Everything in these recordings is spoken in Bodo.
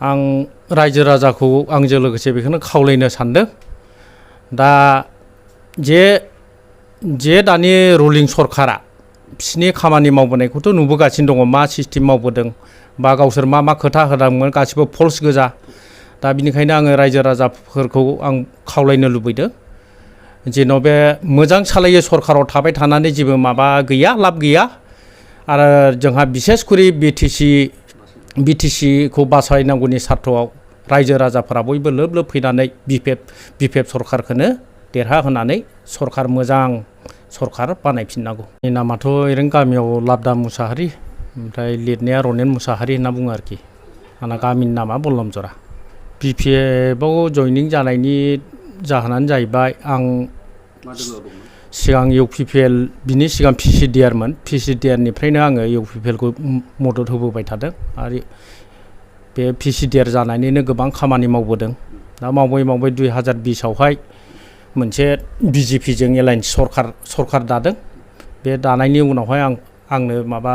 आं रायजो राजाखौ आंजों लोगोसे बेखौनो खावलायनो सानदों दा जे दानि रुलिं सरकारा बिसिनि खामानि मावबोनायखौथ' नुबोगासिनो दङ मा सिस्टेम मावबोदों बा गावसोर मा खोथा होदोंमोन गासिबो फल्स गोजा दा बिनिखायनो आङो रायजो राजाफोरखौ आं खावलायनो लुबैदों जेन' बे मोजां सालायो सरकाराव थाबाय थानानै जेबो माबा गैया लाब गैया आरो जोंहा बिसेसकरि बिटिसि खौ बासायनांगौनि सार्थआव रायजो राजाफोरा बयबो लोब लोब फैनानै बिपिएफ सरकारखौनो देरहा होनानै सरकार मोजां सरकार बानायफिननांगौ। आंनि नामाथ' ओरैनो गामियाव लाबदा मुसाहारि ओमफ्राय लिरनाया रनेन मुसाहारि होनना बुङो आरोखि आंना गामिनि नामा बल्लमजरा। बिपिएफआव जयनिं जानायनि जाहोनानो जाहैबाय आं सिगां इउपिपिएल बिनि सिगां पिसिडिआरमोन पिसिडिआरनिफ्रायनो आङो इउपिपिएलखौ मदद होबोबाय थादों आरो बे पिसिडिआर जानानैनो गोबां खामानि मावबोदों दा मावै 2020आवहाय मोनसे बिजेपिजों एलायन्स सरकार दादों बे दानायनि उनावहाय आंनो माबा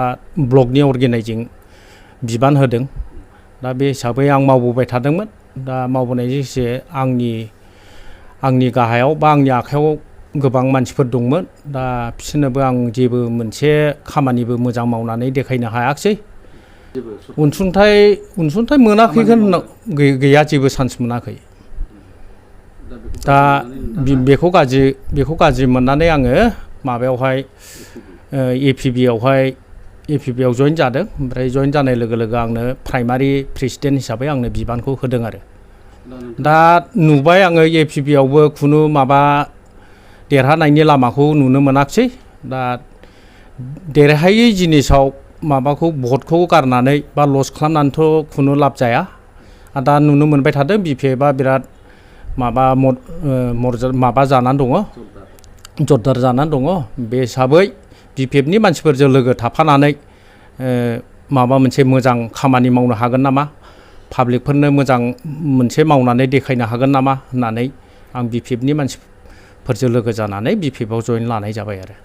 ब्लकनि अर्गेनाइजिं बिबान होदों दा बे हिसाबै आं मावबोबाय थादोंमोन दा मावबोनायजों लोगोसे आंनि गाहायाव बा आंनि आखायाव गोबां मानसिफोर दंमोन दा बिसोरनोबो आं जेबो मोनसे खामानिबो मोजां मावनानै देखायनो हायाखिसै अनसुंथाइ मोनाखै गैया जेबो चान्स मोनाखै दा बेखौ गाज्रि मोननानै आङो माबायावहाय एपिबिआव जइन जादों ओमफ्राय जइन जानाय लोगो लोगो आंनो प्राइमारि प्रेसिडेन्ट हिसाबै आंनो बिबानखौ होदों आरो दा नुबाय आङो एपिबिआवबो खुनु माबा देरहानायनि लामाखौ नुनो मोनाखिसै दा देरहायै जिनिसाव माबाखौ भटखौ गारनानै बा लस खालामनानैथ' खुनु लाब जाया दा नुनो मोनबाय थादों बिपिएफआ बिराद माबा जानानै दङ जरदार जानानै दङ बे हिसाबै बिपिएफनि मानसिफोरजों लोगो थाफानानै माबा मोनसे मोजां खामानि मावनो हागोन नामा पाब्लिकफोरनो मोजां मोनसे मावनानै देखायनो हागोन नामा होननानै आं बिपिएफनि मानसिफोरजों लोगो जानानै बिपिएफआव जइन लानाय जाबाय आरो